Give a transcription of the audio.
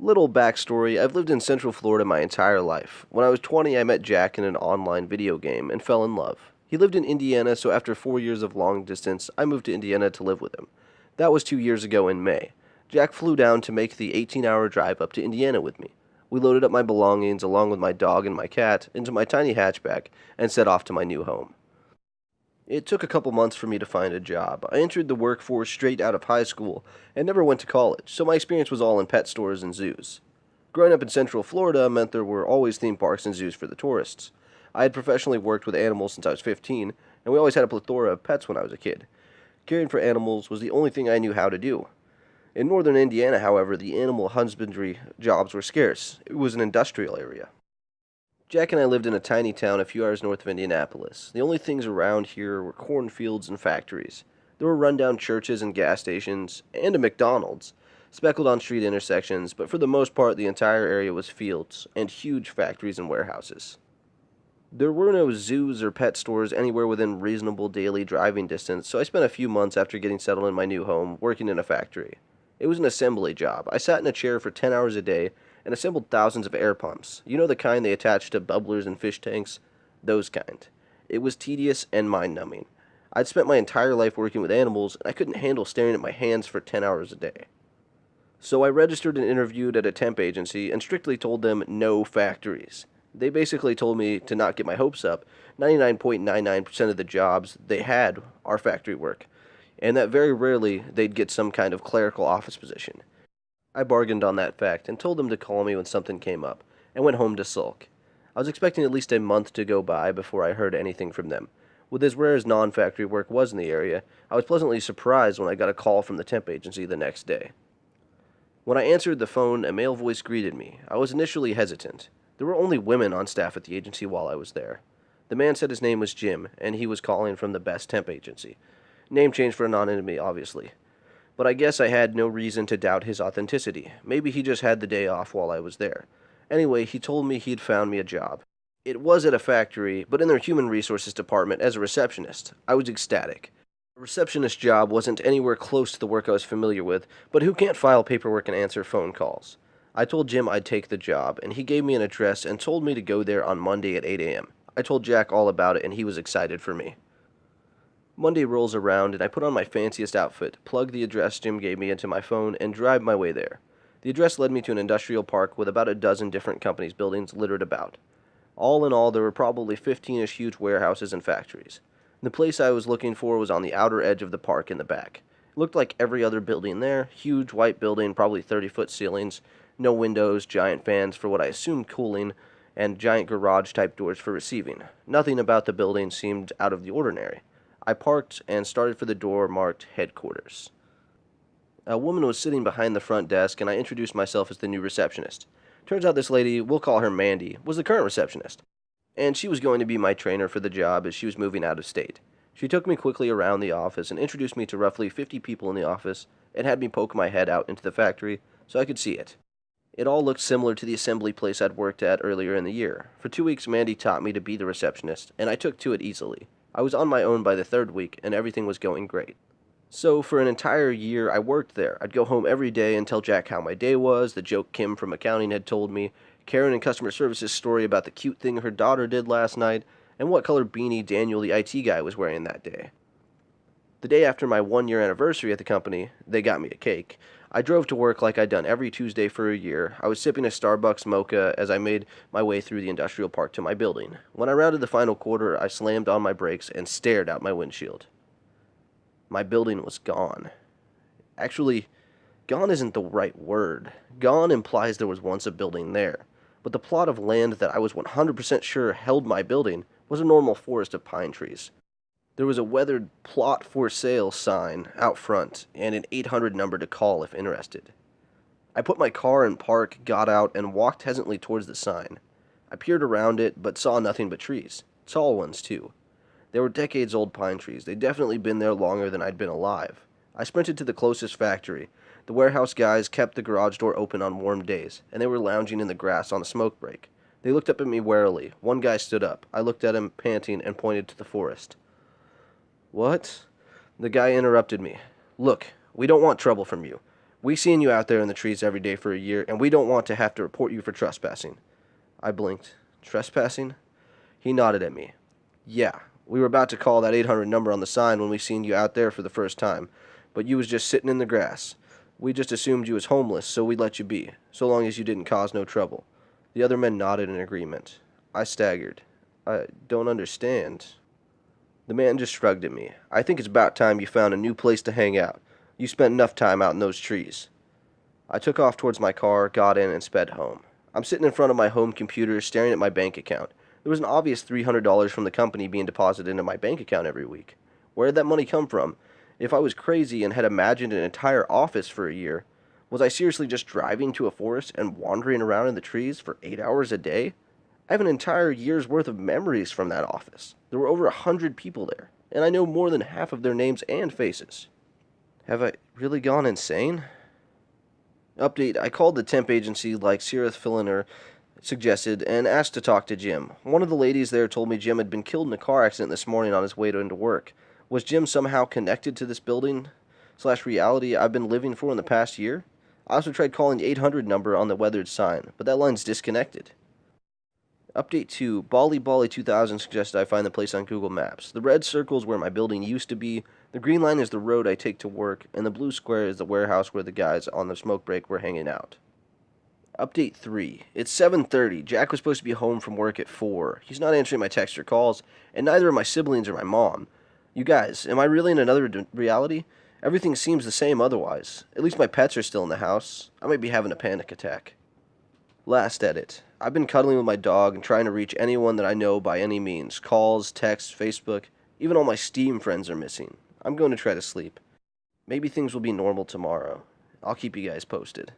Little backstory, I've lived in Central Florida my entire life. When I was 20, I met Jack in an online video game and fell in love. He lived in Indiana, so after 4 years of long distance, I moved to Indiana to live with him. That was 2 years ago in May. Jack flew down to make the 18-hour drive up to Indiana with me. We loaded up my belongings, along with my dog and my cat, into my tiny hatchback and set off to my new home. It took a couple months for me to find a job. I entered the workforce straight out of high school and never went to college, so my experience was all in pet stores and zoos. Growing up in Central Florida meant there were always theme parks and zoos for the tourists. I had professionally worked with animals since I was 15, and we always had a plethora of pets when I was a kid. Caring for animals was the only thing I knew how to do. In northern Indiana, however, the animal husbandry jobs were scarce. It was an industrial area. Jack and I lived in a tiny town a few hours north of Indianapolis. The only things around here were cornfields and factories. There were rundown churches and gas stations, and a McDonald's, speckled on street intersections, but for the most part the entire area was fields and huge factories and warehouses. There were no zoos or pet stores anywhere within reasonable daily driving distance, so I spent a few months after getting settled in my new home working in a factory. It was an assembly job. I sat in a chair for 10 hours a day and assembled thousands of air pumps. You know, the kind they attach to bubblers and fish tanks? Those kind. It was tedious and mind-numbing. I'd spent my entire life working with animals, and I couldn't handle staring at my hands for 10 hours a day. So I registered and interviewed at a temp agency and strictly told them no factories. They basically told me to not get my hopes up. 99.99% of the jobs they had are factory work, and that very rarely they'd get some kind of clerical office position. I bargained on that fact and told them to call me when something came up, and went home to sulk. I was expecting at least a month to go by before I heard anything from them. With as rare as non-factory work was in the area, I was pleasantly surprised when I got a call from the temp agency the next day. When I answered the phone, a male voice greeted me. I was initially hesitant. There were only women on staff at the agency while I was there. The man said his name was Jim, and he was calling from the best temp agency. Name changed for anonymity, obviously. But I guess I had no reason to doubt his authenticity. Maybe he just had the day off while I was there. Anyway, he told me he'd found me a job. It was at a factory, but in their human resources department as a receptionist. I was ecstatic. A receptionist job wasn't anywhere close to the work I was familiar with, but who can't file paperwork and answer phone calls? I told Jim I'd take the job, and he gave me an address and told me to go there on Monday at 8 a.m. I told Jack all about it, and he was excited for me. Monday rolls around, and I put on my fanciest outfit, plug the address Jim gave me into my phone, and drive my way there. The address led me to an industrial park with about a dozen different companies' buildings littered about. All in all, there were probably 15-ish huge warehouses and factories. The place I was looking for was on the outer edge of the park in the back. It looked like every other building there, huge white building, probably 30-foot ceilings, no windows, giant fans for what I assumed cooling, and giant garage-type doors for receiving. Nothing about the building seemed out of the ordinary. I parked and started for the door marked Headquarters. A woman was sitting behind the front desk, and I introduced myself as the new receptionist. Turns out this lady, we'll call her Mandy, was the current receptionist, and she was going to be my trainer for the job as she was moving out of state. She took me quickly around the office and introduced me to roughly 50 people in the office and had me poke my head out into the factory so I could see it. It all looked similar to the assembly place I'd worked at earlier in the year. For 2 weeks, Mandy taught me to be the receptionist, and I took to it easily. I was on my own by the third week, and everything was going great. So, for an entire year, I worked there. I'd go home every day and tell Jack how my day was, the joke Kim from accounting had told me, Karen in customer service's story about the cute thing her daughter did last night, and what color beanie Daniel the IT guy was wearing that day. The day after my 1-year anniversary at the company, they got me a cake. I drove to work like I'd done every Tuesday for a year. I was sipping a Starbucks mocha as I made my way through the industrial park to my building. When I rounded the final quarter, I slammed on my brakes and stared out my windshield. My building was gone. Actually, gone isn't the right word. Gone implies there was once a building there. But the plot of land that I was 100% sure held my building was a normal forest of pine trees. There was a weathered "plot for sale" sign out front and an 800 number to call if interested. I put my car in park, got out, and walked hesitantly towards the sign. I peered around it, but saw nothing but trees. Tall ones, too. They were decades-old pine trees. They'd definitely been there longer than I'd been alive. I sprinted to the closest factory. The warehouse guys kept the garage door open on warm days, and they were lounging in the grass on a smoke break. They looked up at me warily. One guy stood up. I looked at him, panting, and pointed to the forest. "What?" The guy interrupted me. "Look, we don't want trouble from you. We seen you out there in the trees every day for a year, and we don't want to have to report you for trespassing. I blinked. Trespassing? He nodded at me. Yeah, we were about to call that 800 number on the sign when we seen you out there for the first time, but you was just sitting in the grass. We just assumed you was homeless, so we'd let you be, so long as you didn't cause no trouble. The other men nodded in agreement. I staggered. I don't understand. The man just shrugged at me. I think it's about time you found a new place to hang out. You spent enough time out in those trees. I took off towards my car, got in, and sped home. I'm sitting in front of my home computer, staring at my bank account. There was an obvious $300 from the company being deposited into my bank account every week. Where did that money come from? If I was crazy and had imagined an entire office for a year, was I seriously just driving to a forest and wandering around in the trees for 8 hours a day? I have an entire year's worth of memories from that office. There were over 100 people there, and I know more than half of their names and faces. Have I really gone insane? Update, I called the temp agency like Sirith Filliner suggested and asked to talk to Jim. One of the ladies there told me Jim had been killed in a car accident this morning on his way into work. Was Jim somehow connected to this building/reality I've been living for in the past year? I also tried calling the 800 number on the weathered sign, but that line's disconnected. Update 2, Bali Bali 2000 suggested I find the place on Google Maps. The red circle is where my building used to be, the green line is the road I take to work, and the blue square is the warehouse where the guys on the smoke break were hanging out. Update 3, it's 7:30. Jack was supposed to be home from work at 4. He's not answering my texts or calls, and neither are my siblings or my mom. You guys, am I really in another reality? Everything seems the same otherwise. At least my pets are still in the house. I might be having a panic attack. Last edit. I've been cuddling with my dog and trying to reach anyone that I know by any means. Calls, texts, Facebook. Even all my Steam friends are missing. I'm going to try to sleep. Maybe things will be normal tomorrow. I'll keep you guys posted.